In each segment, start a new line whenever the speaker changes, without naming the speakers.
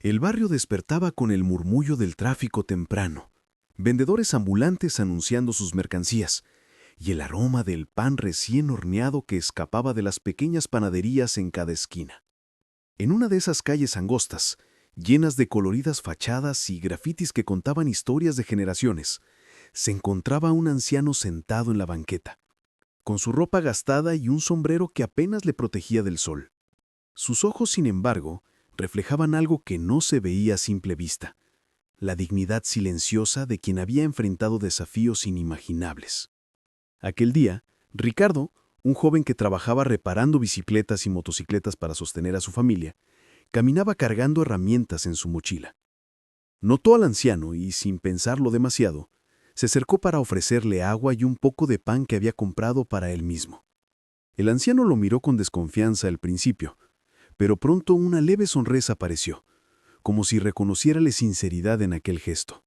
El barrio despertaba con el murmullo del tráfico temprano, vendedores ambulantes anunciando sus mercancías, y el aroma del pan recién horneado que escapaba de las pequeñas panaderías en cada esquina. En una de esas calles angostas, llenas de coloridas fachadas y grafitis que contaban historias de generaciones, se encontraba un anciano sentado en la banqueta, con su ropa gastada y un sombrero que apenas le protegía del sol. Sus ojos, sin embargo, reflejaban algo que no se veía a simple vista: la dignidad silenciosa de quien había enfrentado desafíos inimaginables. Aquel día, Ricardo, un joven que trabajaba reparando bicicletas y motocicletas para sostener a su familia, caminaba cargando herramientas en su mochila. Notó al anciano y, sin pensarlo demasiado, se acercó para ofrecerle agua y un poco de pan que había comprado para él mismo. El anciano lo miró con desconfianza al principio, pero pronto una leve sonrisa apareció, como si reconociera la sinceridad en aquel gesto.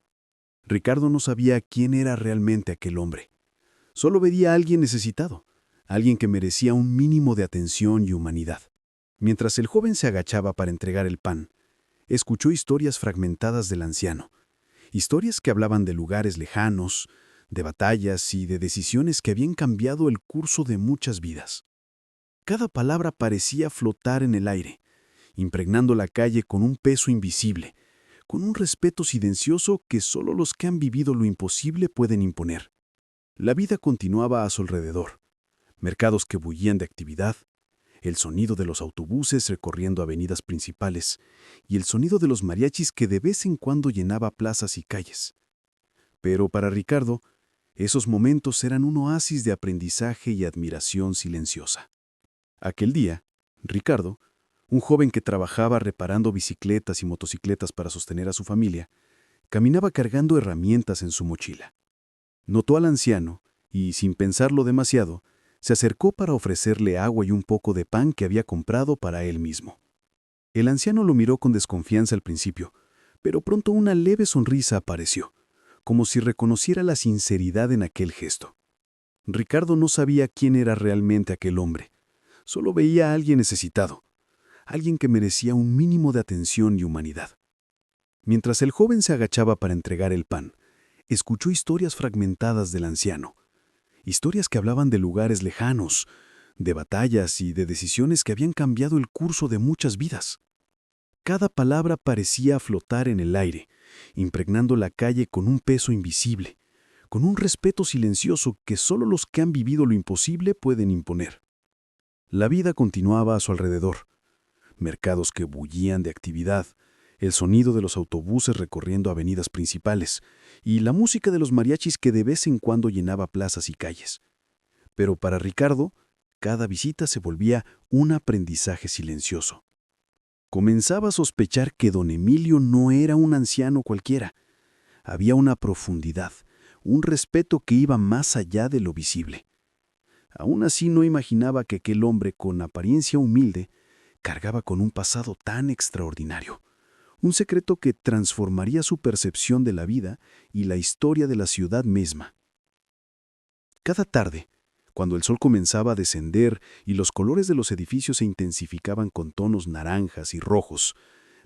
Ricardo no sabía quién era realmente aquel hombre. Solo veía a alguien necesitado, alguien que merecía un mínimo de atención y humanidad. Mientras el joven se agachaba para entregar el pan, escuchó historias fragmentadas del anciano, historias que hablaban de lugares lejanos, de batallas y de decisiones que habían cambiado el curso de muchas vidas. Cada palabra parecía flotar en el aire, impregnando la calle con un peso invisible, con un respeto silencioso que solo los que han vivido lo imposible pueden imponer. La vida continuaba a su alrededor, mercados que bullían de actividad, el sonido de los autobuses recorriendo avenidas principales y el sonido de los mariachis que de vez en cuando llenaba plazas y calles. Pero para Ricardo, esos momentos eran un oasis de aprendizaje y admiración silenciosa. Aquel día, Ricardo, un joven que trabajaba reparando bicicletas y motocicletas para sostener a su familia, caminaba cargando herramientas en su mochila. Notó al anciano y, sin pensarlo demasiado, se acercó para ofrecerle agua y un poco de pan que había comprado para él mismo. El anciano lo miró con desconfianza al principio, pero pronto una leve sonrisa apareció, como si reconociera la sinceridad en aquel gesto. Ricardo no sabía quién era realmente aquel hombre. Solo veía a alguien necesitado, alguien que merecía un mínimo de atención y humanidad. Mientras el joven se agachaba para entregar el pan, escuchó historias fragmentadas del anciano, historias que hablaban de lugares lejanos, de batallas y de decisiones que habían cambiado el curso de muchas vidas. Cada palabra parecía flotar en el aire, impregnando la calle con un peso invisible, con un respeto silencioso que solo los que han vivido lo imposible pueden imponer. La vida continuaba a su alrededor, mercados que bullían de actividad, el sonido de los autobuses recorriendo avenidas principales y la música de los mariachis que de vez en cuando llenaba plazas y calles. Pero para Ricardo, cada visita se volvía un aprendizaje silencioso. Comenzaba a sospechar que don Emilio no era un anciano cualquiera. Había una profundidad, un respeto que iba más allá de lo visible. Aún así no imaginaba que aquel hombre con apariencia humilde cargaba con un pasado tan extraordinario, un secreto que transformaría su percepción de la vida y la historia de la ciudad misma. Cada tarde, cuando el sol comenzaba a descender y los colores de los edificios se intensificaban con tonos naranjas y rojos,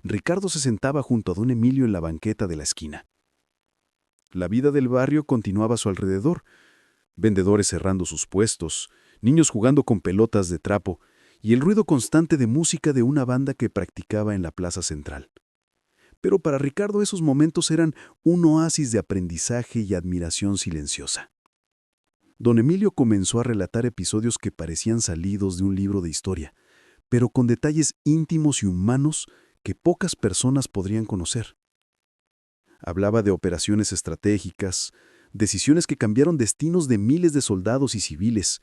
Ricardo se sentaba junto a don Emilio en la banqueta de la esquina. La vida del barrio continuaba a su alrededor, vendedores cerrando sus puestos, niños jugando con pelotas de trapo y el ruido constante de música de una banda que practicaba en la plaza central. Pero para Ricardo esos momentos eran un oasis de aprendizaje y admiración silenciosa. Don Emilio comenzó a relatar episodios que parecían salidos de un libro de historia, pero con detalles íntimos y humanos que pocas personas podrían conocer. Hablaba de operaciones estratégicas, decisiones que cambiaron destinos de miles de soldados y civiles,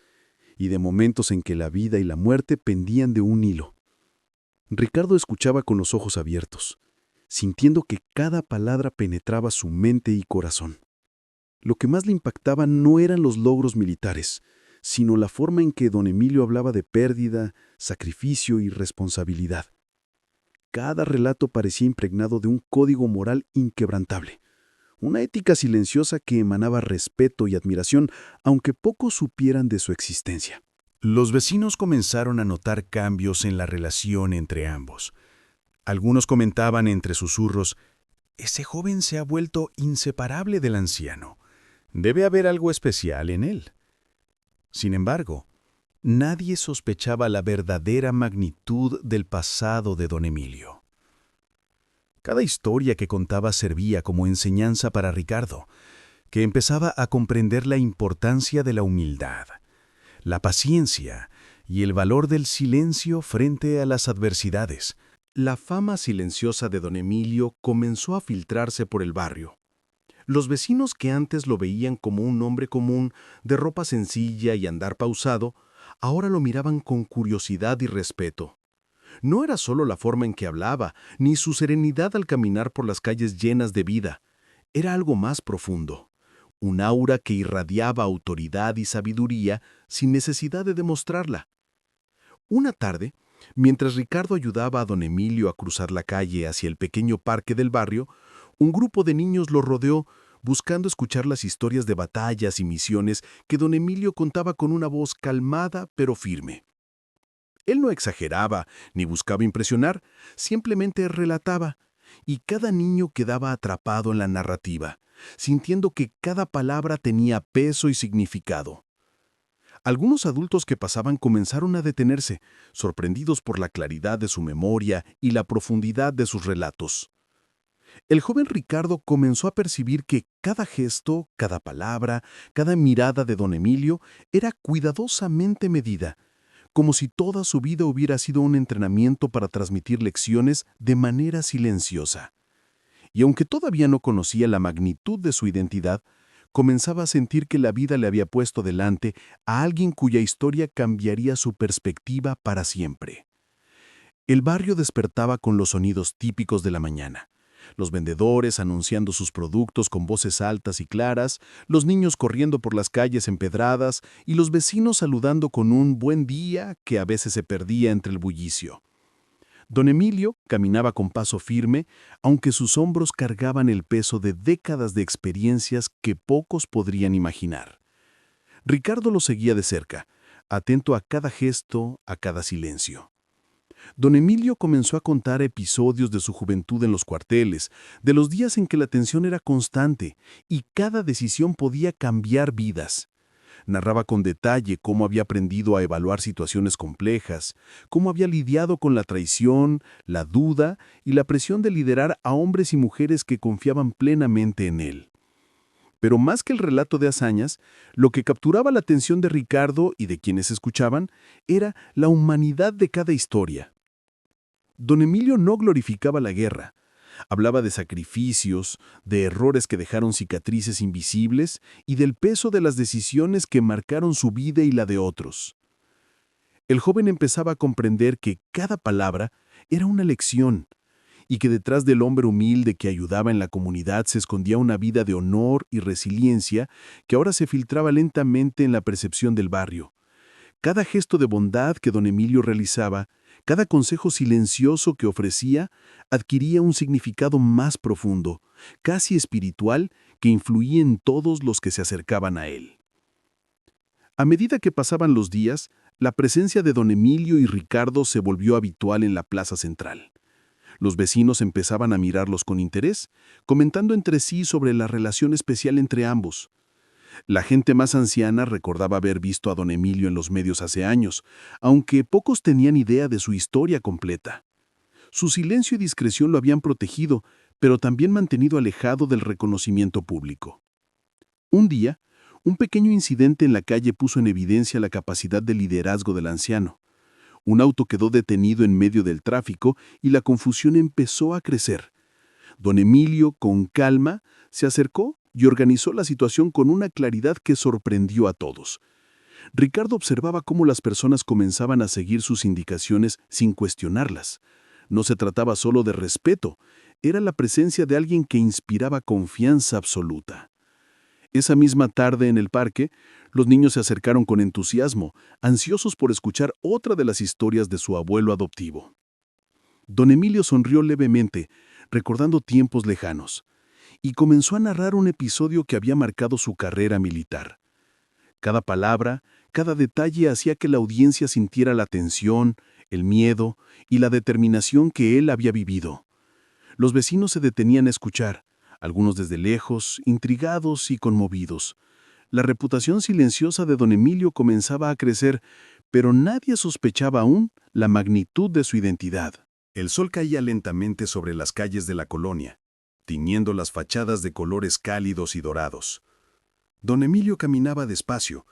y de momentos en que la vida y la muerte pendían de un hilo. Ricardo escuchaba con los ojos abiertos, sintiendo que cada palabra penetraba su mente y corazón. Lo que más le impactaba no eran los logros militares, sino la forma en que don Emilio hablaba de pérdida, sacrificio y responsabilidad. Cada relato parecía impregnado de un código moral inquebrantable, una ética silenciosa que emanaba respeto y admiración, aunque pocos supieran de su existencia. Los vecinos comenzaron a notar cambios en la relación entre ambos.
Algunos comentaban entre susurros: «Ese joven se ha vuelto inseparable del anciano. Debe haber algo especial en él». Sin embargo, nadie sospechaba la verdadera magnitud del pasado de don Emilio. Cada historia que contaba servía como enseñanza para Ricardo, que empezaba a comprender la importancia de la humildad, la paciencia y el valor del silencio frente a las adversidades.
La fama silenciosa de don Emilio comenzó a filtrarse por el barrio. Los vecinos que antes lo veían como un hombre común, de ropa sencilla y andar pausado, ahora lo miraban con curiosidad y respeto. No era solo la forma en que hablaba, ni su serenidad al caminar por las calles llenas de vida. Era algo más profundo. Un aura que irradiaba autoridad y sabiduría sin necesidad de demostrarla. Una tarde, mientras Ricardo ayudaba a don Emilio a cruzar la calle hacia el pequeño parque del barrio, un grupo de niños lo rodeó, buscando escuchar las historias de batallas y misiones que don Emilio contaba con una voz calmada pero firme. Él no exageraba ni buscaba impresionar, simplemente relataba, y cada niño quedaba atrapado en la narrativa, sintiendo que cada palabra tenía peso y significado. Algunos adultos que pasaban comenzaron a detenerse, sorprendidos por la claridad de su memoria y la profundidad de sus relatos. El joven Ricardo comenzó a percibir que cada gesto, cada palabra, cada mirada de don Emilio era cuidadosamente medida, como si toda su vida hubiera sido un entrenamiento para transmitir lecciones de manera silenciosa. Y aunque todavía no conocía la magnitud de su identidad, comenzaba a sentir que la vida le había puesto delante a alguien cuya historia cambiaría su perspectiva para siempre. El barrio despertaba con los sonidos típicos de la mañana. Los vendedores anunciando sus productos con voces altas y claras, los niños corriendo por las calles empedradas y los vecinos saludando con un buen día que a veces se perdía entre el bullicio. Don Emilio caminaba con paso firme, aunque sus hombros cargaban el peso de décadas de experiencias que pocos podrían imaginar. Ricardo lo seguía de cerca, atento a cada gesto, a cada silencio. Don Emilio comenzó a contar episodios de su juventud en los cuarteles, de los días en que la tensión era constante y cada decisión podía cambiar vidas. Narraba con detalle cómo había aprendido a evaluar situaciones complejas, cómo había lidiado con la traición, la duda y la presión de liderar a hombres y mujeres que confiaban plenamente en él. Pero más que el relato de hazañas, lo que capturaba la atención de Ricardo y de quienes escuchaban era la humanidad de cada historia. Don Emilio no glorificaba la guerra. Hablaba de sacrificios, de errores que dejaron cicatrices invisibles y del peso de las decisiones que marcaron su vida y la de otros. El joven empezaba a comprender que cada palabra era una lección y que detrás del hombre humilde que ayudaba en la comunidad se escondía una vida de honor y resiliencia que ahora se filtraba lentamente en la percepción del barrio. Cada gesto de bondad que don Emilio realizaba, cada consejo silencioso que ofrecía, adquiría un significado más profundo, casi espiritual, que influía en todos los que se acercaban a él. A medida que pasaban los días, la presencia de don Emilio y Ricardo se volvió habitual en la plaza central. Los vecinos empezaban a mirarlos con interés, comentando entre sí sobre la relación especial entre ambos. La gente más anciana recordaba haber visto a don Emilio en los medios hace años, aunque pocos tenían idea de su historia completa. Su silencio y discreción lo habían protegido, pero también mantenido alejado del reconocimiento público. Un día, un pequeño incidente en la calle puso en evidencia la capacidad de liderazgo del anciano. Un auto quedó detenido en medio del tráfico y la confusión empezó a crecer. Don Emilio, con calma, se acercó y organizó la situación con una claridad que sorprendió a todos. Ricardo observaba cómo las personas comenzaban a seguir sus indicaciones sin cuestionarlas. No se trataba solo de respeto, era la presencia de alguien que inspiraba confianza absoluta. Esa misma tarde en el parque, los niños se acercaron con entusiasmo, ansiosos por escuchar otra de las historias de su abuelo adoptivo. Don Emilio sonrió levemente, recordando tiempos lejanos, y comenzó a narrar un episodio que había marcado su carrera militar. Cada palabra, cada detalle hacía que la audiencia sintiera la tensión, el miedo y la determinación que él había vivido. Los vecinos se detenían a escuchar, algunos desde lejos, intrigados y conmovidos. La reputación silenciosa de don Emilio comenzaba a crecer, pero nadie sospechaba aún la magnitud de su identidad. El sol caía lentamente sobre las calles de la colonia, tiñendo las fachadas de colores cálidos y dorados. Don Emilio caminaba despacio,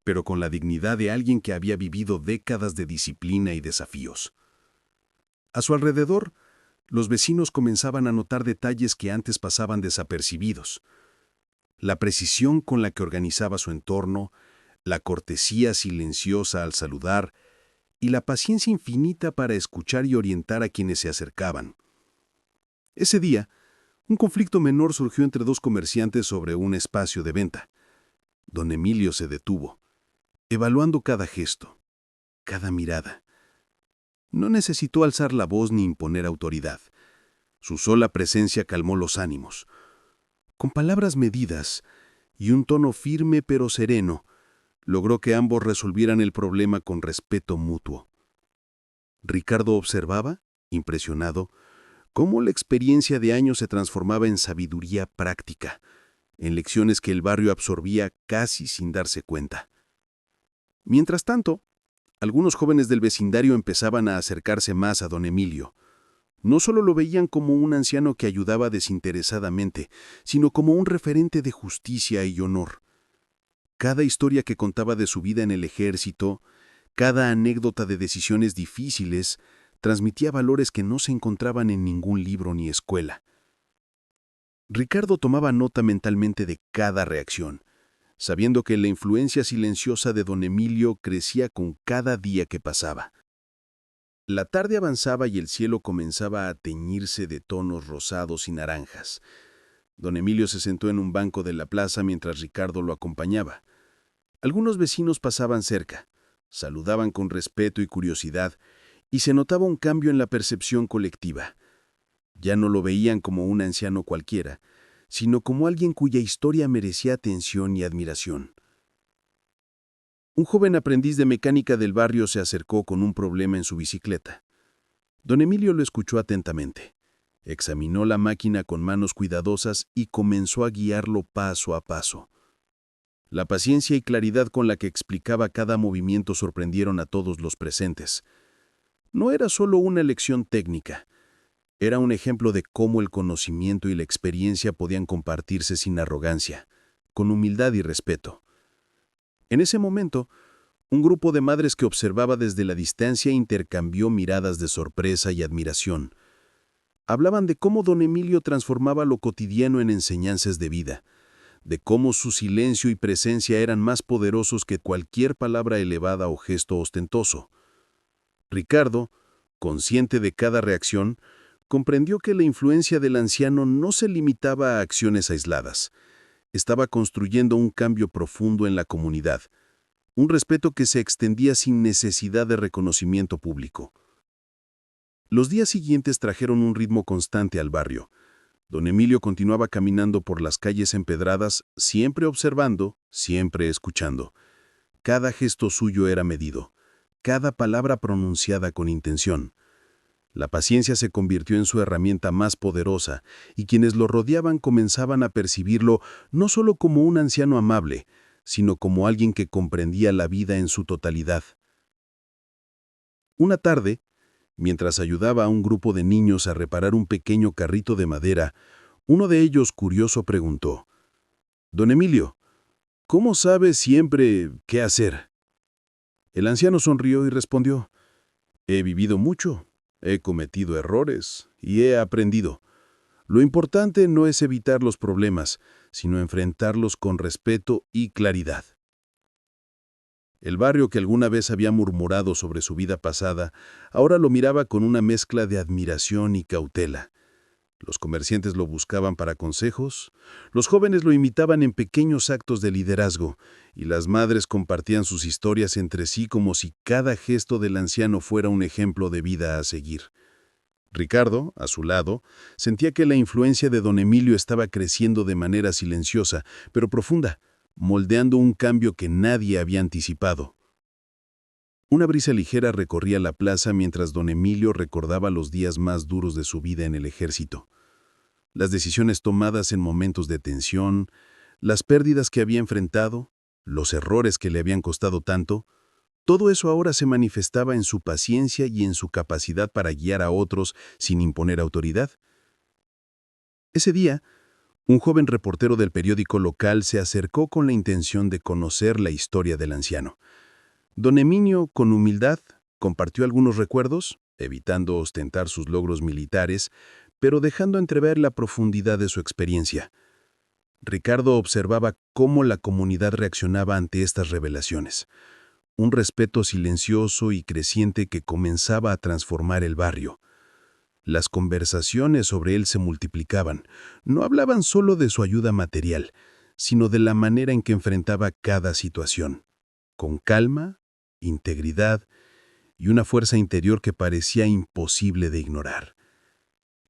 pero con la dignidad de alguien que había vivido décadas de disciplina y desafíos. A su alrededor, los vecinos comenzaban a notar detalles que antes pasaban desapercibidos. La precisión con la que organizaba su entorno, la cortesía silenciosa al saludar y la paciencia infinita para escuchar y orientar a quienes se acercaban. Ese día, un conflicto menor surgió entre dos comerciantes sobre un espacio de venta. Don Emilio se detuvo, evaluando cada gesto, cada mirada. No necesitó alzar la voz ni imponer autoridad. Su sola presencia calmó los ánimos. Con palabras medidas y un tono firme pero sereno, logró que ambos resolvieran el problema con respeto mutuo. Ricardo observaba, impresionado, cómo la experiencia de años se transformaba en sabiduría práctica, en lecciones que el barrio absorbía casi sin darse cuenta. Mientras tanto, algunos jóvenes del vecindario empezaban a acercarse más a don Emilio. No solo lo veían como un anciano que ayudaba desinteresadamente, sino como un referente de justicia y honor. Cada historia que contaba de su vida en el ejército, cada anécdota de decisiones difíciles, transmitía valores que no se encontraban en ningún libro ni escuela. Ricardo tomaba nota mentalmente de cada reacción, sabiendo que la influencia silenciosa de don Emilio crecía con cada día que pasaba. La tarde avanzaba y el cielo comenzaba a teñirse de tonos rosados y naranjas. Don Emilio se sentó en un banco de la plaza mientras Ricardo lo acompañaba. Algunos vecinos pasaban cerca, saludaban con respeto y curiosidad, y se notaba un cambio en la percepción colectiva. Ya no lo veían como un anciano cualquiera, sino como alguien cuya historia merecía atención y admiración. Un joven aprendiz de mecánica del barrio se acercó con un problema en su bicicleta. Don Emilio lo escuchó atentamente. Examinó la máquina con manos cuidadosas y comenzó a guiarlo paso a paso. La paciencia y claridad con la que explicaba cada movimiento sorprendieron a todos los presentes. No era solo una lección técnica, era un ejemplo de cómo el conocimiento y la experiencia podían compartirse sin arrogancia, con humildad y respeto. En ese momento, un grupo de madres que observaba desde la distancia intercambió miradas de sorpresa y admiración. Hablaban de cómo don Emilio transformaba lo cotidiano en enseñanzas de vida, de cómo su silencio y presencia eran más poderosos que cualquier palabra elevada o gesto ostentoso. Ricardo, consciente de cada reacción, comprendió que la influencia del anciano no se limitaba a acciones aisladas. Estaba construyendo un cambio profundo en la comunidad, un respeto que se extendía sin necesidad de reconocimiento público. Los días siguientes trajeron un ritmo constante al barrio. Don Emilio continuaba caminando por las calles empedradas, siempre observando, siempre escuchando. Cada gesto suyo era medido, cada palabra pronunciada con intención. La paciencia se convirtió en su herramienta más poderosa, y quienes lo rodeaban comenzaban a percibirlo no solo como un anciano amable, sino como alguien que comprendía la vida en su totalidad. Una tarde, mientras ayudaba a un grupo de niños a reparar un pequeño carrito de madera, uno de ellos, curioso, preguntó: «Don Emilio, ¿cómo sabe siempre qué hacer?». El anciano sonrió y respondió: «He vivido mucho. He cometido errores y he aprendido. Lo importante no es evitar los problemas, sino enfrentarlos con respeto y claridad». El barrio que alguna vez había murmurado sobre su vida pasada, ahora lo miraba con una mezcla de admiración y cautela. Los comerciantes lo buscaban para consejos, los jóvenes lo imitaban en pequeños actos de liderazgo, y las madres compartían sus historias entre sí como si cada gesto del anciano fuera un ejemplo de vida a seguir. Ricardo, a su lado, sentía que la influencia de don Emilio estaba creciendo de manera silenciosa, pero profunda, moldeando un cambio que nadie había anticipado.
Una brisa ligera recorría la plaza mientras don Emilio recordaba los días más duros de su vida en el ejército. Las decisiones tomadas en momentos de tensión, las pérdidas que había enfrentado, los errores que le habían costado tanto, todo eso ahora se manifestaba en su paciencia y en su capacidad para guiar a otros sin imponer autoridad. Ese día, un joven reportero del periódico local se acercó con la intención de conocer la historia del anciano. Don Emilio, con humildad, compartió algunos recuerdos, evitando ostentar sus logros militares, pero dejando entrever la profundidad de su experiencia. Ricardo observaba cómo la comunidad reaccionaba ante estas revelaciones. Un respeto silencioso y creciente que comenzaba a transformar el barrio. Las conversaciones sobre él se multiplicaban. No hablaban solo de su ayuda material, sino de la manera en que enfrentaba cada situación. Con calma, integridad y una fuerza interior que parecía imposible de ignorar.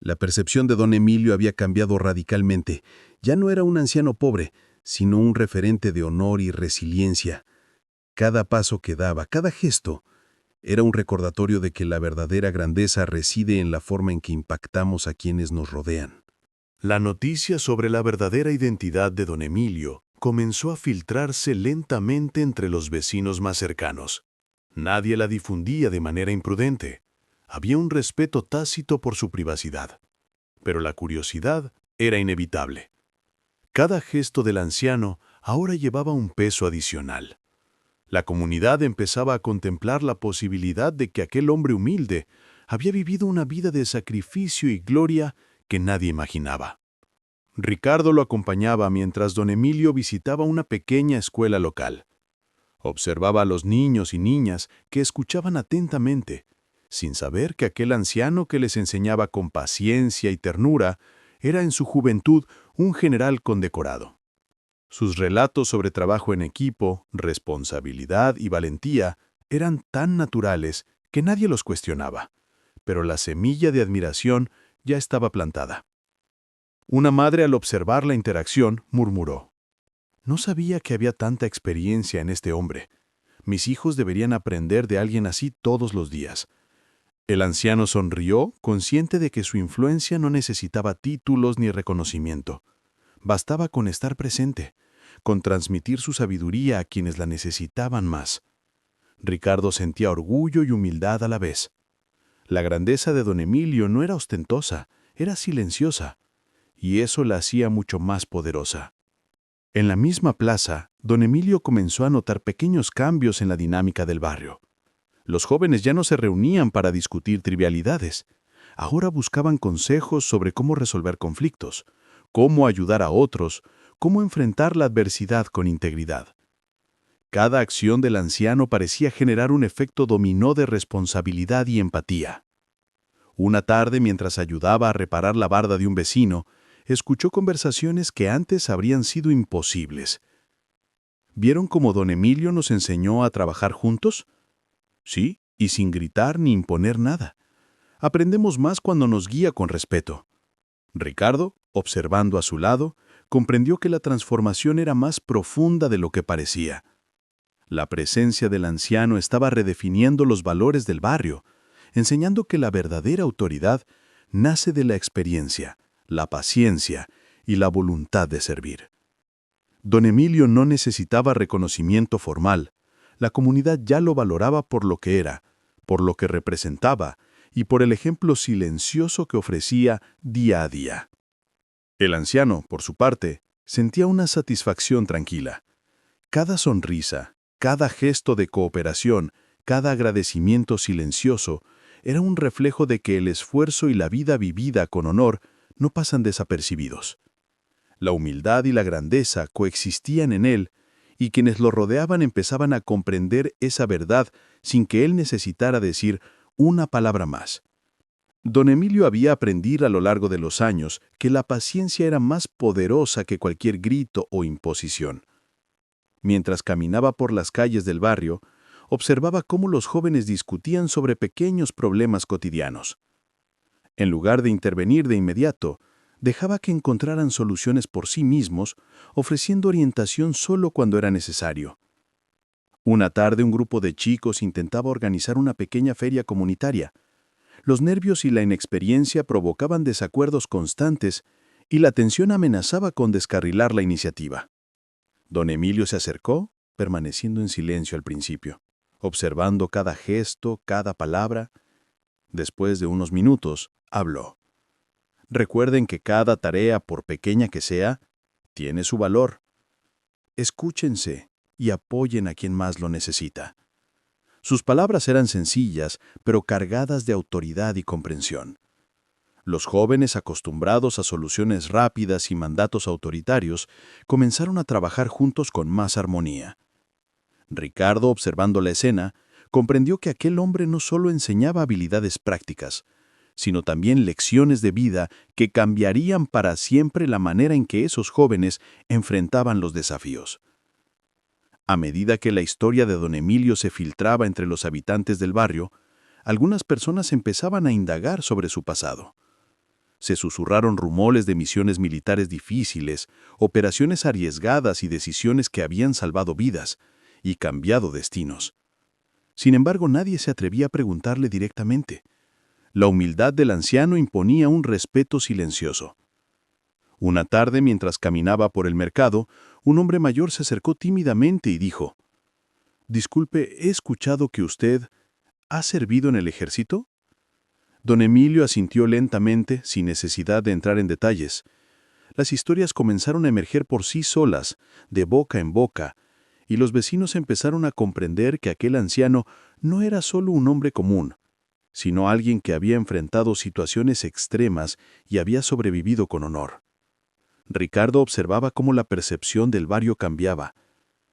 La percepción de don Emilio había cambiado radicalmente. Ya no era un anciano pobre, sino un referente de honor y resiliencia. Cada paso que daba, cada gesto, era un recordatorio de que la verdadera grandeza reside en la forma en que impactamos a quienes nos rodean.
La noticia sobre la verdadera identidad de don Emilio comenzó a filtrarse lentamente entre los vecinos más cercanos. Nadie la difundía de manera imprudente. Había un respeto tácito por su privacidad. Pero la curiosidad era inevitable. Cada gesto del anciano ahora llevaba un peso adicional. La comunidad empezaba a contemplar la posibilidad de que aquel hombre humilde había vivido una vida de sacrificio y gloria que nadie imaginaba. Ricardo lo acompañaba mientras don Emilio visitaba una pequeña escuela local. Observaba a los niños y niñas que escuchaban atentamente, sin saber que aquel anciano que les enseñaba con paciencia y ternura era en su juventud un general condecorado. Sus relatos sobre trabajo en equipo, responsabilidad y valentía eran tan naturales que nadie los cuestionaba, pero la semilla de admiración ya estaba plantada. Una madre, al observar la interacción, murmuró: «No sabía que había tanta experiencia en este hombre. Mis hijos deberían aprender de alguien así todos los días». El anciano sonrió, consciente de que su influencia no necesitaba títulos ni reconocimiento. Bastaba con estar presente, con transmitir su sabiduría a quienes la necesitaban más. Ricardo sentía orgullo y humildad a la vez. La grandeza de don Emilio no era ostentosa, era silenciosa, y eso la hacía mucho más poderosa. En la misma plaza, don Emilio comenzó a notar pequeños cambios en la dinámica del barrio. Los jóvenes ya no se reunían para discutir trivialidades. Ahora buscaban consejos sobre cómo resolver conflictos, cómo ayudar a otros, cómo enfrentar la adversidad con integridad. Cada acción del anciano parecía generar un efecto dominó de responsabilidad y empatía. Una tarde, mientras ayudaba a reparar la barda de un vecino, escuchó conversaciones que antes habrían sido imposibles. ¿Vieron cómo don Emilio nos enseñó a trabajar juntos? Sí, y sin gritar ni imponer nada. Aprendemos más cuando nos guía con respeto. Ricardo, observando a su lado, comprendió que la transformación era más profunda de lo que parecía. La presencia del anciano estaba redefiniendo los valores del barrio, enseñando que la verdadera autoridad nace de la experiencia, la paciencia y la voluntad de servir. Don Emilio no necesitaba reconocimiento formal. La comunidad ya lo valoraba por lo que era, por lo que representaba y por el ejemplo silencioso que ofrecía día a día. El anciano, por su parte, sentía una satisfacción tranquila. Cada sonrisa, cada gesto de cooperación, cada agradecimiento silencioso era un reflejo de que el esfuerzo y la vida vivida con honor no pasan desapercibidos. La humildad y la grandeza coexistían en él, y quienes lo rodeaban empezaban a comprender esa verdad sin que él necesitara decir una palabra más. Don Emilio había aprendido a lo largo de los años que la paciencia era más poderosa que cualquier grito o imposición. Mientras caminaba por las calles del barrio, observaba cómo los jóvenes discutían sobre pequeños problemas cotidianos. En lugar de intervenir de inmediato, dejaba que encontraran soluciones por sí mismos, ofreciendo orientación solo cuando era necesario.
Una tarde un grupo de chicos intentaba organizar una pequeña feria comunitaria. Los nervios y la inexperiencia provocaban desacuerdos constantes y la tensión amenazaba con descarrilar la iniciativa. Don Emilio se acercó, permaneciendo en silencio al principio, observando cada gesto, cada palabra. Después de unos minutos, habló. Recuerden que cada tarea, por pequeña que sea, tiene su valor. Escúchense y apoyen a quien más lo necesita. Sus palabras eran sencillas, pero cargadas de autoridad y comprensión. Los jóvenes, acostumbrados a soluciones rápidas y mandatos autoritarios, comenzaron a trabajar juntos con más armonía. Ricardo, observando la escena, comprendió que aquel hombre no solo enseñaba habilidades prácticas, sino también lecciones de vida que cambiarían para siempre la manera en que esos jóvenes enfrentaban los desafíos. A medida que la historia de don Emilio se filtraba entre los habitantes del barrio, algunas personas empezaban a indagar sobre su pasado. Se susurraron rumores de misiones militares difíciles, operaciones arriesgadas y decisiones que habían salvado vidas y cambiado destinos. Sin embargo, nadie se atrevía a preguntarle directamente. La humildad del anciano imponía un respeto silencioso. Una tarde, mientras caminaba por el mercado, un hombre mayor se acercó tímidamente y dijo: «Disculpe, he escuchado que usted ha servido en el ejército». Don Emilio asintió lentamente, sin necesidad de entrar en detalles. Las historias comenzaron a emerger por sí solas, de boca en boca, y los vecinos empezaron a comprender que aquel anciano no era solo un hombre común, sino alguien que había enfrentado situaciones extremas y había sobrevivido con honor. Ricardo observaba cómo la percepción del barrio cambiaba.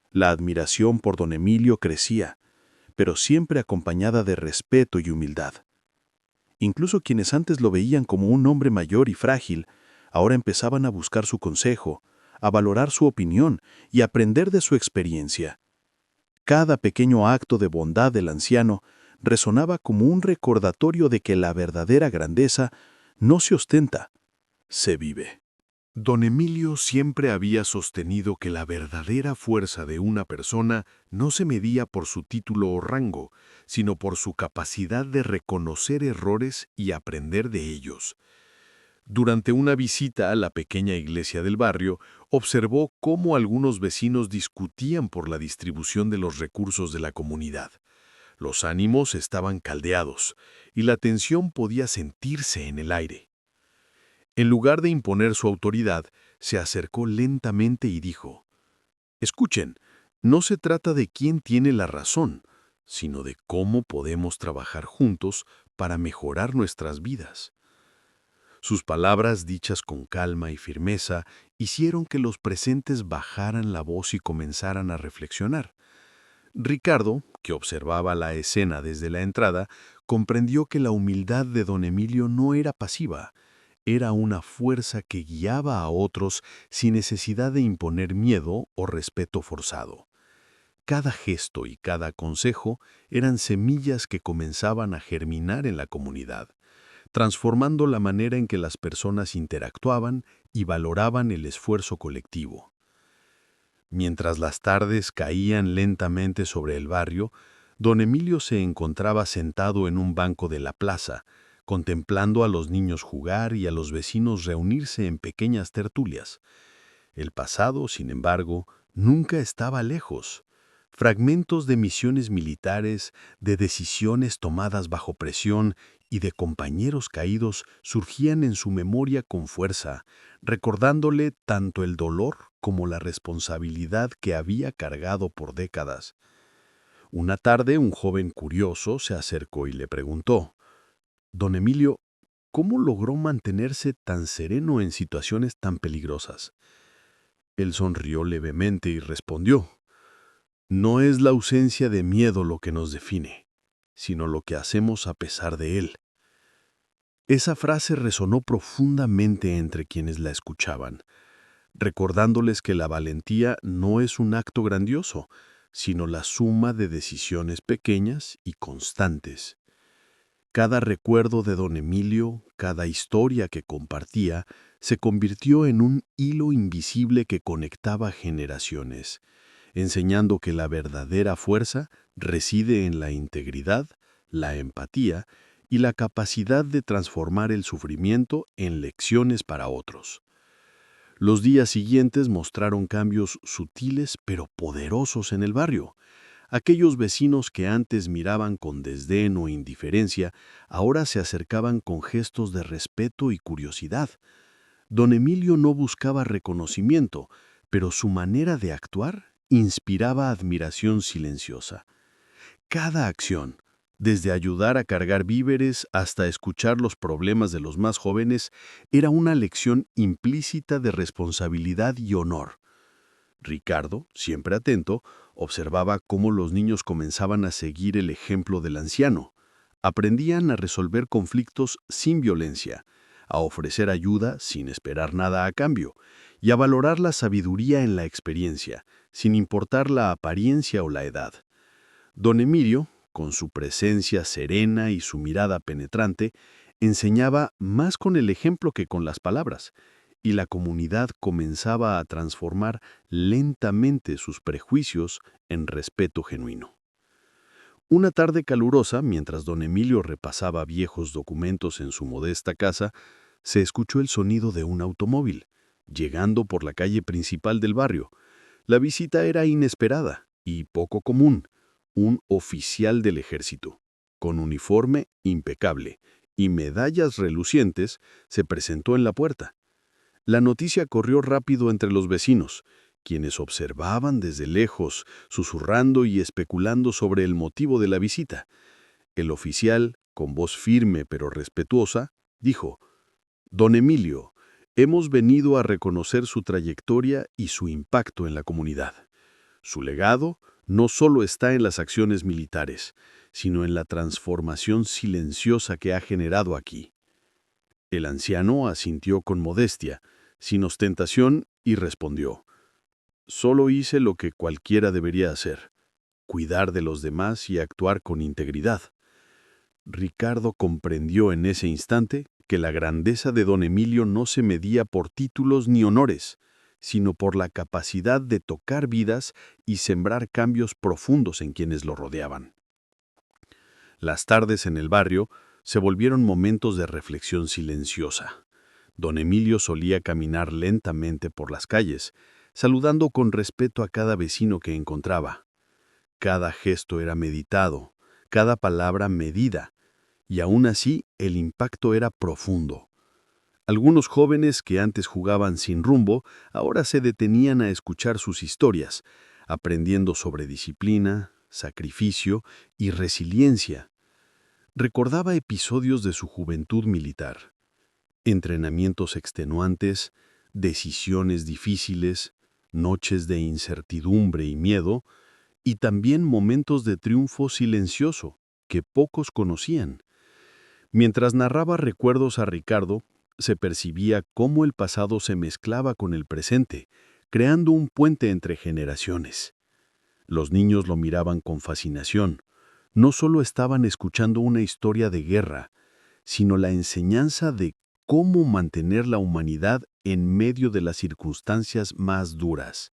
La admiración por don Emilio crecía, pero siempre acompañada de respeto y humildad. Incluso quienes antes lo veían como un hombre mayor y frágil, ahora empezaban a buscar su consejo, a valorar su opinión y a aprender de su experiencia. Cada pequeño acto de bondad del anciano resonaba como un recordatorio de que la verdadera grandeza no se ostenta, se vive.
Don Emilio siempre había sostenido que la verdadera fuerza de una persona no se medía por su título o rango, sino por su capacidad de reconocer errores y aprender de ellos. Durante una visita a la pequeña iglesia del barrio, observó cómo algunos vecinos discutían por la distribución de los recursos de la comunidad. Los ánimos estaban caldeados y la tensión podía sentirse en el aire. En lugar de imponer su autoridad, se acercó lentamente y dijo: «Escuchen, no se trata de quién tiene la razón, sino de cómo podemos trabajar juntos para mejorar nuestras vidas». Sus palabras, dichas con calma y firmeza, hicieron que los presentes bajaran la voz y comenzaran a reflexionar. Ricardo, que observaba la escena desde la entrada, comprendió que la humildad de don Emilio no era pasiva, era una fuerza que guiaba a otros sin necesidad de imponer miedo o respeto forzado. Cada gesto y cada consejo eran semillas que comenzaban a germinar en la comunidad, transformando la manera en que las personas interactuaban y valoraban el esfuerzo colectivo. Mientras las tardes caían lentamente sobre el barrio, don Emilio se encontraba sentado en un banco de la plaza, contemplando a los niños jugar y a los vecinos reunirse en pequeñas tertulias. El pasado, sin embargo, nunca estaba lejos. Fragmentos de misiones militares, de decisiones tomadas bajo presión y de compañeros caídos surgían en su memoria con fuerza, recordándole tanto el dolor como la responsabilidad que había cargado por décadas. Una tarde, un joven curioso se acercó y le preguntó: «Don Emilio, ¿cómo logró mantenerse tan sereno en situaciones tan peligrosas?». Él sonrió levemente y respondió: «No es la ausencia de miedo lo que nos define, sino lo que hacemos a pesar de él». Esa frase resonó profundamente entre quienes la escuchaban, recordándoles que la valentía no es un acto grandioso, sino la suma de decisiones pequeñas y constantes. Cada recuerdo de don Emilio, cada historia que compartía, se convirtió en un hilo invisible que conectaba generaciones,
enseñando que la verdadera fuerza reside en la integridad, la empatía y la capacidad de transformar el sufrimiento en lecciones para otros. Los días siguientes mostraron cambios sutiles pero poderosos en el barrio. Aquellos vecinos que antes miraban con desdén o indiferencia, ahora se acercaban con gestos de respeto y curiosidad. Don Emilio no buscaba reconocimiento, pero su manera de actuar inspiraba admiración silenciosa. Cada acción, desde ayudar a cargar víveres hasta escuchar los problemas de los más jóvenes, era una lección implícita de responsabilidad y honor. Ricardo, siempre atento, observaba cómo los niños comenzaban a seguir el ejemplo del anciano. Aprendían a resolver conflictos sin violencia, a ofrecer ayuda sin esperar nada a cambio, y a valorar la sabiduría en la experiencia, sin importar la apariencia o la edad. Don Emilio, con su presencia serena y su mirada penetrante, enseñaba más con el ejemplo que con las palabras, y la comunidad comenzaba a transformar lentamente sus prejuicios en respeto genuino. Una tarde calurosa, mientras don Emilio repasaba viejos documentos en su modesta casa, se escuchó el sonido de un automóvil, llegando por la calle principal del barrio. La visita era inesperada y poco común. Un oficial del ejército, con uniforme impecable y medallas relucientes, se presentó en la puerta. La noticia corrió rápido entre los vecinos, quienes observaban desde lejos, susurrando y especulando sobre el motivo de la visita. El oficial, con voz firme pero respetuosa, dijo: «Don Emilio, hemos venido a reconocer su trayectoria y su impacto en la comunidad. Su legado no solo está en las acciones militares, sino en la transformación silenciosa que ha generado aquí». El anciano asintió con modestia, sin ostentación, y respondió: «Solo hice lo que cualquiera debería hacer, cuidar de los demás y actuar con integridad». Ricardo comprendió en ese instante que la grandeza de don Emilio no se medía por títulos ni honores, sino por la capacidad de tocar vidas y sembrar cambios profundos en quienes lo rodeaban. Las tardes en el barrio se volvieron momentos de reflexión silenciosa. Don Emilio solía caminar lentamente por las calles, saludando con respeto a cada vecino que encontraba. Cada gesto era meditado, cada palabra medida, y aún así el impacto era profundo. Algunos jóvenes que antes jugaban sin rumbo, ahora se detenían a escuchar sus historias, aprendiendo sobre disciplina, sacrificio y resiliencia. Recordaba episodios de su juventud militar, entrenamientos extenuantes, decisiones difíciles, noches de incertidumbre y miedo, y también momentos de triunfo silencioso que pocos conocían. Mientras narraba recuerdos a Ricardo, se percibía cómo el pasado se mezclaba con el presente, creando un puente entre generaciones. Los niños lo miraban con fascinación. No solo estaban escuchando una historia de guerra, sino la enseñanza de cómo mantener la humanidad en medio de las circunstancias más duras.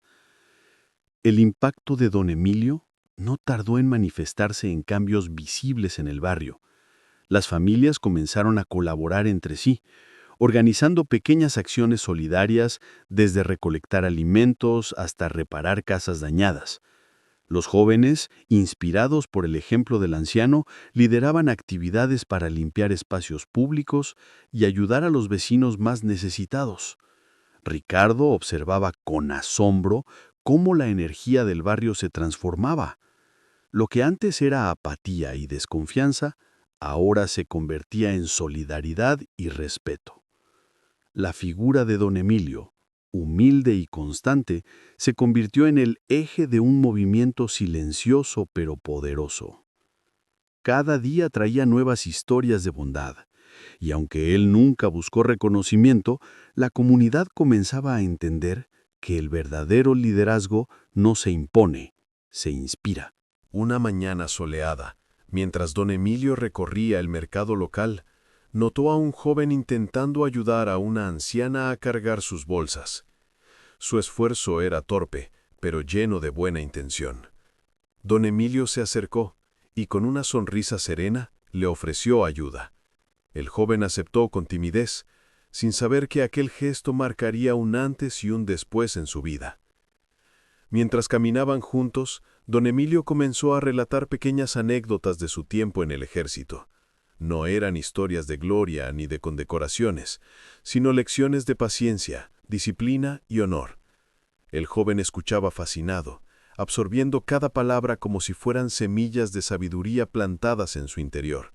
El impacto de don Emilio no tardó en manifestarse en cambios visibles en el barrio. Las familias comenzaron a colaborar entre sí, organizando pequeñas acciones solidarias desde recolectar alimentos hasta reparar casas dañadas. Los jóvenes, inspirados por el ejemplo del anciano, lideraban actividades para limpiar espacios públicos y ayudar a los vecinos más necesitados. Ricardo observaba con asombro cómo la energía del barrio se transformaba. Lo que antes era apatía y desconfianza, ahora se convertía en solidaridad y respeto. La figura de don Emilio, humilde y constante, se convirtió en el eje de un movimiento silencioso pero poderoso. Cada día traía nuevas historias de bondad, y aunque él nunca buscó reconocimiento, la comunidad comenzaba a entender que el verdadero liderazgo no se impone, se inspira.
Una mañana soleada, mientras don Emilio recorría el mercado local, notó a un joven intentando ayudar a una anciana a cargar sus bolsas. Su esfuerzo era torpe, pero lleno de buena intención. Don Emilio se acercó y con una sonrisa serena le ofreció ayuda. El joven aceptó con timidez, sin saber que aquel gesto marcaría un antes y un después en su vida. Mientras caminaban juntos, don Emilio comenzó a relatar pequeñas anécdotas de su tiempo en el ejército. No eran historias de gloria ni de condecoraciones, sino lecciones de paciencia, disciplina y honor. El joven escuchaba fascinado, absorbiendo cada palabra como si fueran semillas de sabiduría plantadas en su interior.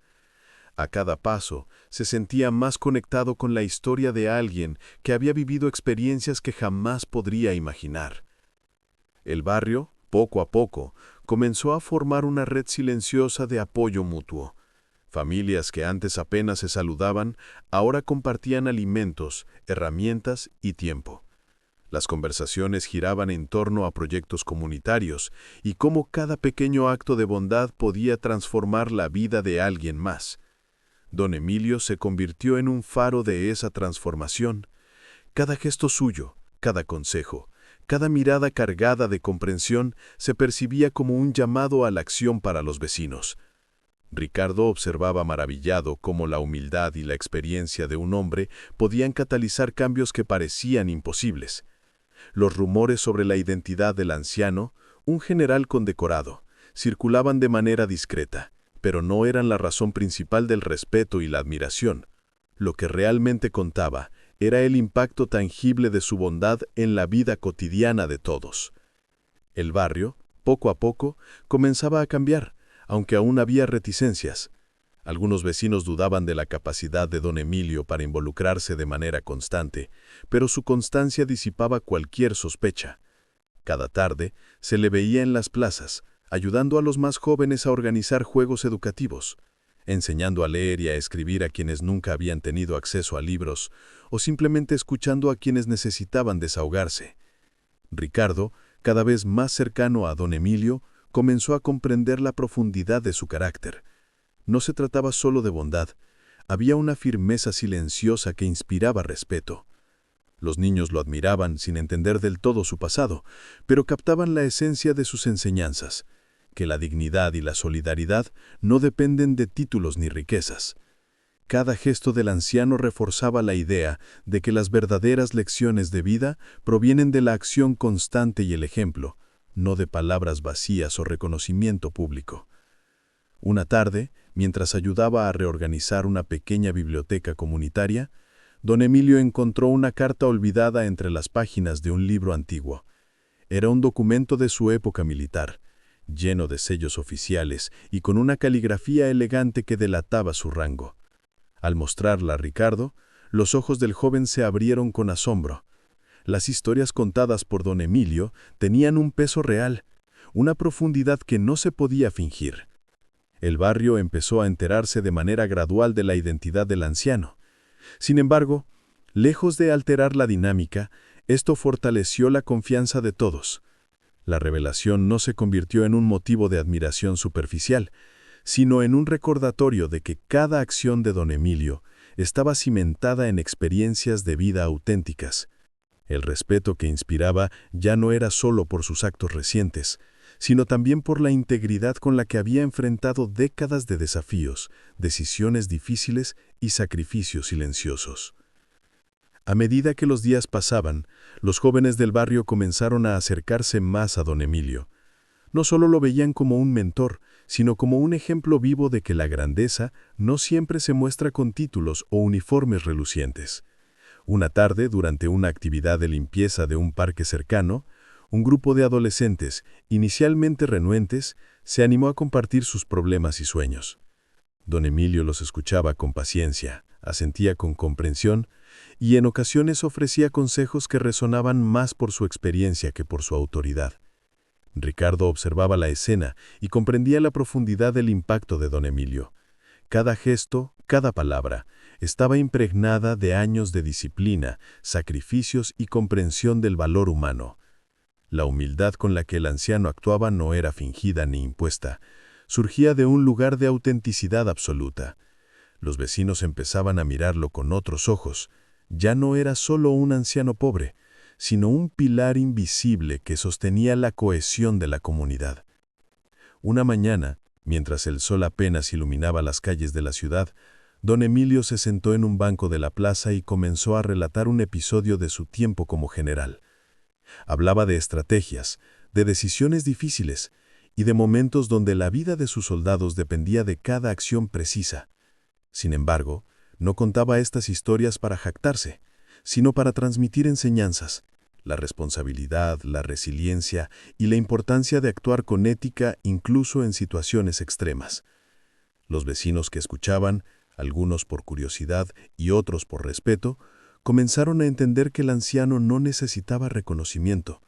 A cada paso, se sentía más conectado con la historia de alguien que había vivido experiencias que jamás podría imaginar. El barrio, poco a poco, comenzó a formar una red silenciosa de apoyo mutuo. Familias que antes apenas se saludaban, ahora compartían alimentos, herramientas y tiempo. Las conversaciones giraban en torno a proyectos comunitarios y cómo cada pequeño acto de bondad podía transformar la vida de alguien más. Don Emilio se convirtió en un faro de esa transformación. Cada gesto suyo, cada consejo, cada mirada cargada de comprensión se percibía como un llamado a la acción para los vecinos. Ricardo observaba maravillado cómo la humildad y la experiencia de un hombre podían catalizar cambios que parecían imposibles. Los rumores sobre la identidad del anciano, un general condecorado, circulaban de manera discreta, pero no eran la razón principal del respeto y la admiración. Lo que realmente contaba era el impacto tangible de su bondad en la vida cotidiana de todos. El barrio, poco a poco, comenzaba a cambiar, aunque aún había reticencias. Algunos vecinos dudaban de la capacidad de don Emilio para involucrarse de manera constante, pero su constancia disipaba cualquier sospecha. Cada tarde se le veía en las plazas, ayudando a los más jóvenes a organizar juegos educativos, enseñando a leer y a escribir a quienes nunca habían tenido acceso a libros, o simplemente escuchando a quienes necesitaban desahogarse. Ricardo, cada vez más cercano a don Emilio, comenzó a comprender la profundidad de su carácter. No se trataba solo de bondad, había una firmeza silenciosa que inspiraba respeto. Los niños lo admiraban sin entender del todo su pasado, pero captaban la esencia de sus enseñanzas, que la dignidad y la solidaridad no dependen de títulos ni riquezas. Cada gesto del anciano reforzaba la idea de que las verdaderas lecciones de vida provienen de la acción constante y el ejemplo, no de palabras vacías o reconocimiento público. Una tarde, mientras ayudaba a reorganizar una pequeña biblioteca comunitaria, don Emilio encontró una carta olvidada entre las páginas de un libro antiguo. Era un documento de su época militar, lleno de sellos oficiales y con una caligrafía elegante que delataba su rango. Al mostrarla a Ricardo, los ojos del joven se abrieron con asombro. Las historias contadas por don Emilio tenían un peso real, una profundidad que no se podía fingir. El barrio empezó a enterarse de manera gradual de la identidad del anciano. Sin embargo, lejos de alterar la dinámica, esto fortaleció la confianza de todos. La revelación no se convirtió en un motivo de admiración superficial, sino en un recordatorio de que cada acción de don Emilio estaba cimentada en experiencias de vida auténticas. El respeto que inspiraba ya no era solo por sus actos recientes, sino también por la integridad con la que había enfrentado décadas de desafíos, decisiones difíciles y sacrificios silenciosos. A medida que los días pasaban, los jóvenes del barrio comenzaron a acercarse más a don Emilio. No solo lo veían como un mentor, sino como un ejemplo vivo de que la grandeza no siempre se muestra con títulos o uniformes relucientes. Una tarde, durante una actividad de limpieza de un parque cercano, un grupo de adolescentes, inicialmente renuentes, se animó a compartir sus problemas y sueños. Don Emilio los escuchaba con paciencia, asentía con comprensión y en ocasiones ofrecía consejos que resonaban más por su experiencia que por su autoridad. Ricardo observaba la escena y comprendía la profundidad del impacto de don Emilio. Cada gesto, cada palabra, estaba impregnada de años de disciplina, sacrificios y comprensión del valor humano. La humildad con la que el anciano actuaba no era fingida ni impuesta, surgía de un lugar de autenticidad absoluta. Los vecinos empezaban a mirarlo con otros ojos. Ya no era solo un anciano pobre,
sino un pilar invisible que sostenía la cohesión de la comunidad. Una mañana, mientras el sol apenas iluminaba las calles de la ciudad, don Emilio se sentó en un banco de la plaza y comenzó a relatar un episodio de su tiempo como general. Hablaba de estrategias, de decisiones difíciles y de momentos donde la vida de sus soldados dependía de cada acción precisa. Sin embargo, no contaba estas historias para jactarse, sino para transmitir enseñanzas, la responsabilidad, la resiliencia y la importancia de actuar con ética incluso en situaciones extremas. Los vecinos que escuchaban, algunos por curiosidad y otros por respeto, comenzaron a entender que el anciano no necesitaba reconocimiento.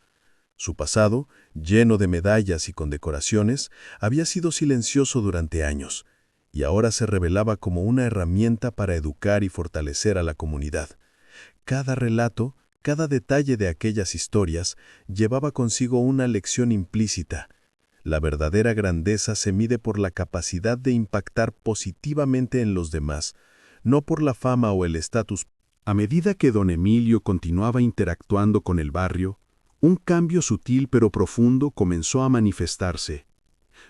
Su pasado, lleno de medallas y condecoraciones, había sido silencioso durante años, y ahora se revelaba como una herramienta para educar y fortalecer a la comunidad. Cada relato, cada detalle de aquellas historias, llevaba consigo una lección implícita. La verdadera grandeza se mide por la capacidad de impactar positivamente en los demás, no por la fama o el estatus. A medida que don Emilio continuaba interactuando con el barrio, un cambio sutil pero profundo comenzó a manifestarse.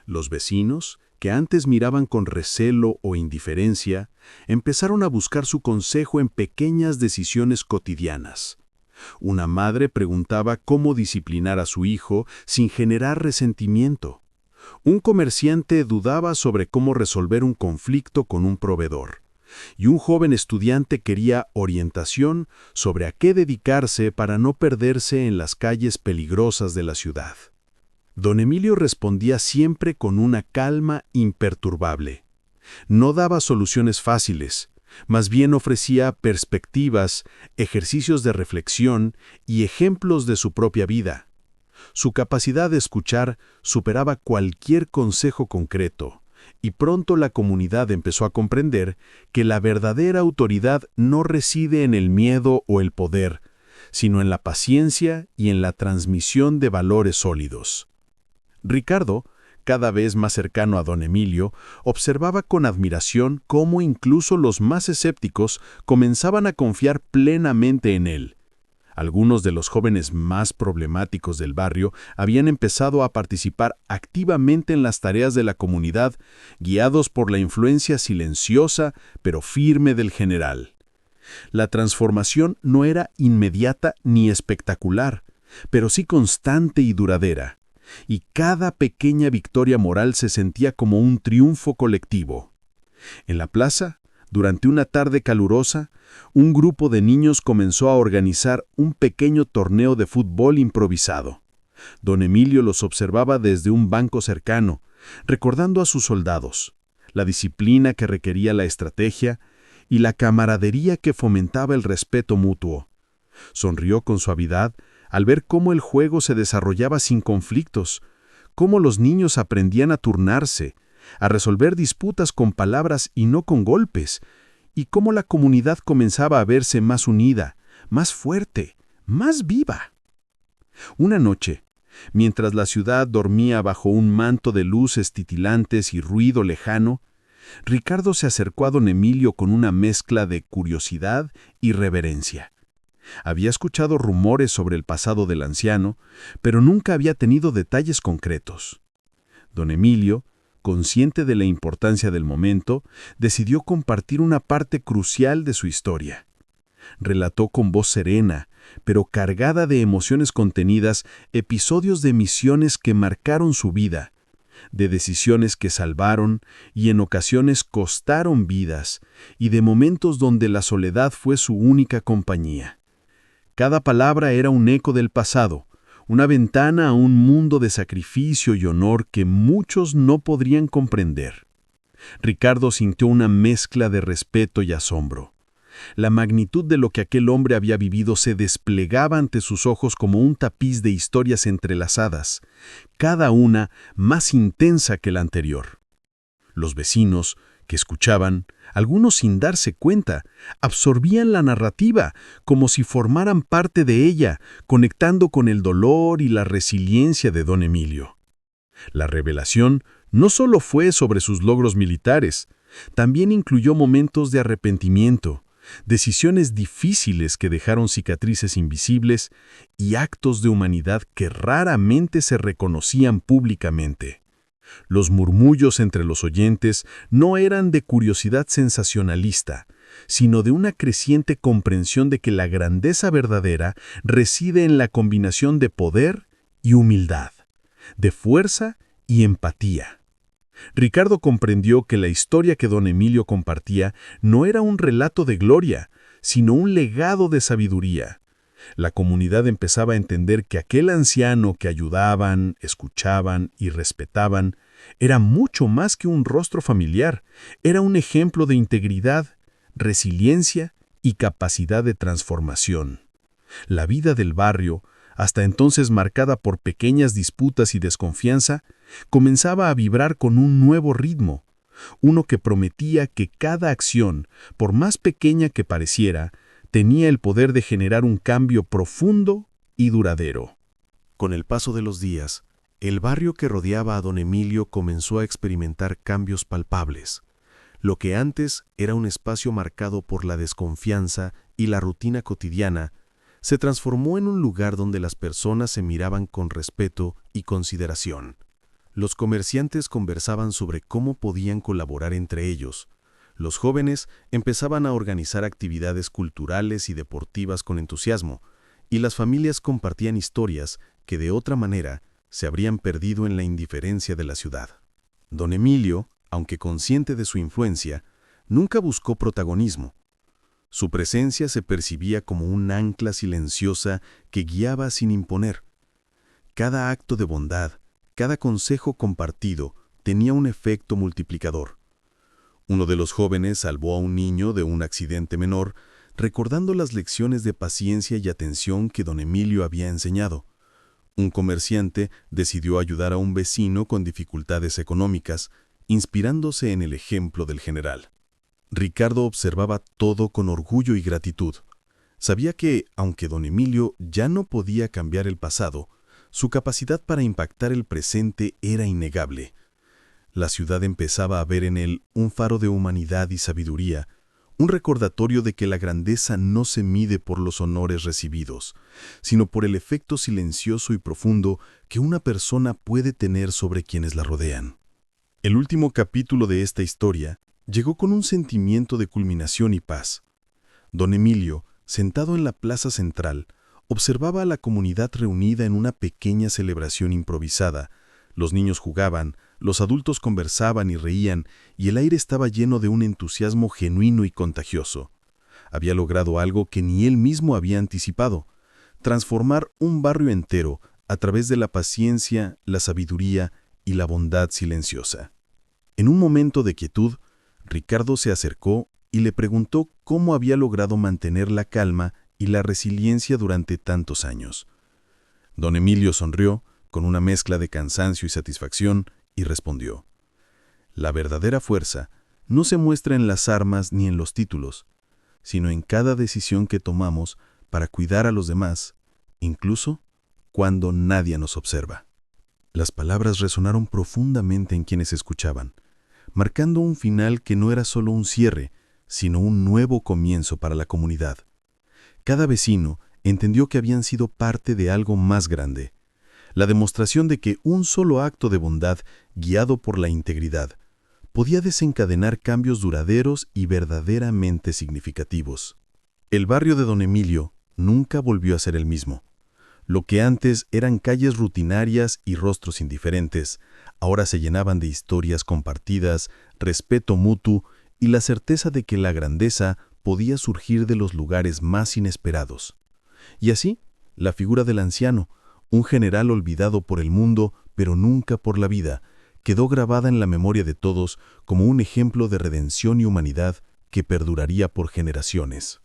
Los vecinos, que antes miraban con recelo o indiferencia, empezaron a buscar su consejo en pequeñas decisiones cotidianas. Una madre preguntaba cómo disciplinar a su hijo sin generar resentimiento. Un comerciante dudaba sobre cómo resolver un conflicto con un proveedor. Y un joven estudiante quería orientación sobre a qué dedicarse para no perderse en las calles peligrosas de la ciudad. Don Emilio respondía siempre con una calma imperturbable. No daba soluciones fáciles, más bien ofrecía perspectivas, ejercicios de reflexión y ejemplos de su propia vida. Su capacidad de escuchar superaba cualquier consejo concreto, y pronto la comunidad empezó a comprender que la verdadera autoridad no reside en el miedo o el poder, sino en la paciencia y en la transmisión de valores sólidos. Ricardo, cada vez más cercano a don Emilio, observaba con admiración cómo incluso los más escépticos comenzaban a confiar plenamente en él. Algunos de los jóvenes más problemáticos del barrio habían empezado a participar activamente en las tareas de la comunidad, guiados por la influencia silenciosa pero firme del general. La transformación no era inmediata ni espectacular, pero sí constante y duradera, y cada pequeña victoria moral se sentía como un triunfo colectivo. En la plaza, durante una tarde calurosa, un grupo de niños comenzó a organizar un pequeño torneo de fútbol improvisado. Don Emilio los observaba desde un banco cercano, recordando a sus soldados, la disciplina que requería la estrategia y la camaradería que fomentaba el respeto mutuo. Sonrió con suavidad al ver cómo el juego se desarrollaba sin conflictos, cómo los niños aprendían a turnarse, a resolver disputas con palabras y no con golpes, y cómo la comunidad comenzaba a verse más unida, más fuerte, más viva. Una noche, mientras la ciudad dormía bajo un manto de luces titilantes y ruido lejano, Ricardo se acercó a don Emilio con una mezcla de curiosidad y reverencia. Había escuchado rumores sobre el pasado del anciano, pero nunca había tenido detalles concretos. Don Emilio, consciente de la importancia del momento, decidió compartir una parte crucial de su historia. Relató con voz serena, pero cargada de emociones contenidas, episodios de misiones que marcaron su vida, de decisiones que salvaron y en ocasiones costaron vidas, y de momentos donde la soledad fue su única compañía. Cada palabra era un eco del pasado, una ventana a un mundo de sacrificio y honor que muchos no podrían comprender. Ricardo sintió una mezcla de respeto y asombro. La magnitud de lo que aquel hombre había vivido se desplegaba ante sus ojos como un tapiz de historias entrelazadas, cada una más intensa que la anterior. Los vecinos, que escuchaban, algunos sin darse cuenta, absorbían la narrativa como si formaran parte de ella, conectando con el dolor y la resiliencia de don Emilio. La revelación no solo fue sobre sus logros militares, también incluyó momentos de arrepentimiento,
decisiones difíciles que dejaron cicatrices invisibles y actos de humanidad que raramente se reconocían públicamente. Los murmullos entre los oyentes no eran de curiosidad sensacionalista, sino de una creciente comprensión de que la grandeza verdadera reside en la combinación de poder y humildad, de fuerza y empatía. Ricardo comprendió que la historia que don Emilio compartía no era un relato de gloria, sino un legado de sabiduría. La comunidad empezaba a entender que aquel anciano que ayudaban, escuchaban y respetaban era mucho más que un rostro familiar, era un ejemplo de integridad, resiliencia y capacidad de transformación. La vida del barrio, hasta entonces marcada por pequeñas disputas y desconfianza, comenzaba a vibrar con un nuevo ritmo, uno que prometía que cada acción, por más pequeña que pareciera, tenía el poder de generar un cambio profundo y duradero.
Con el paso de los días, el barrio que rodeaba a don Emilio comenzó a experimentar cambios palpables. Lo que antes era un espacio marcado por la desconfianza y la rutina cotidiana, se transformó en un lugar donde las personas se miraban con respeto y consideración. Los comerciantes conversaban sobre cómo podían colaborar entre ellos. Los jóvenes empezaban a organizar actividades culturales y deportivas con entusiasmo, y las familias compartían historias que de otra manera se habrían perdido en la indiferencia de la ciudad. Don Emilio, aunque consciente de su influencia, nunca buscó protagonismo. Su presencia se percibía como un ancla silenciosa que guiaba sin imponer. Cada acto de bondad, cada consejo compartido, tenía un efecto multiplicador. Uno de los jóvenes salvó a un niño de un accidente menor, recordando las lecciones de paciencia y atención que don Emilio había enseñado. Un comerciante decidió ayudar a un vecino con dificultades económicas, inspirándose en el ejemplo del general. Ricardo observaba todo con orgullo y gratitud. Sabía que, aunque don Emilio ya no podía cambiar el pasado, su capacidad para impactar el presente era innegable. La ciudad empezaba a ver en él un faro de humanidad y sabiduría, un recordatorio de que la grandeza no se mide por los honores recibidos, sino por el efecto silencioso y profundo que una persona puede tener sobre quienes la rodean. El último capítulo de esta historia llegó con un sentimiento de culminación y paz. Don Emilio, sentado en la plaza central, observaba a la comunidad reunida en una pequeña celebración improvisada. Los niños jugaban, los adultos conversaban y reían, y el aire estaba lleno de un entusiasmo genuino y contagioso. Había logrado algo que ni él mismo había anticipado: transformar un barrio entero a través de la paciencia, la sabiduría y la bondad silenciosa. En un momento de quietud, Ricardo se acercó y le preguntó cómo había logrado mantener la calma y la resiliencia durante tantos años. Don Emilio sonrió, con una mezcla de cansancio y satisfacción, y respondió: «La verdadera fuerza no se muestra en las armas ni en los títulos, sino en cada decisión que tomamos para cuidar a los demás, incluso cuando nadie nos observa». Las palabras resonaron profundamente en quienes escuchaban, marcando un final que no era solo un cierre, sino un nuevo comienzo para la comunidad. Cada vecino entendió que habían sido parte de algo más grande, la demostración de que un solo acto de bondad, guiado por la integridad, podía desencadenar cambios duraderos y verdaderamente significativos. El barrio de don Emilio nunca volvió a ser el mismo. Lo que antes eran calles rutinarias y rostros indiferentes, ahora se llenaban de historias compartidas, respeto mutuo y la certeza de que la grandeza podía surgir de los lugares más inesperados. Y así, la figura del anciano, un general olvidado por el mundo, pero nunca por la vida, quedó grabada en la memoria de todos como un ejemplo de redención y humanidad que perduraría por generaciones.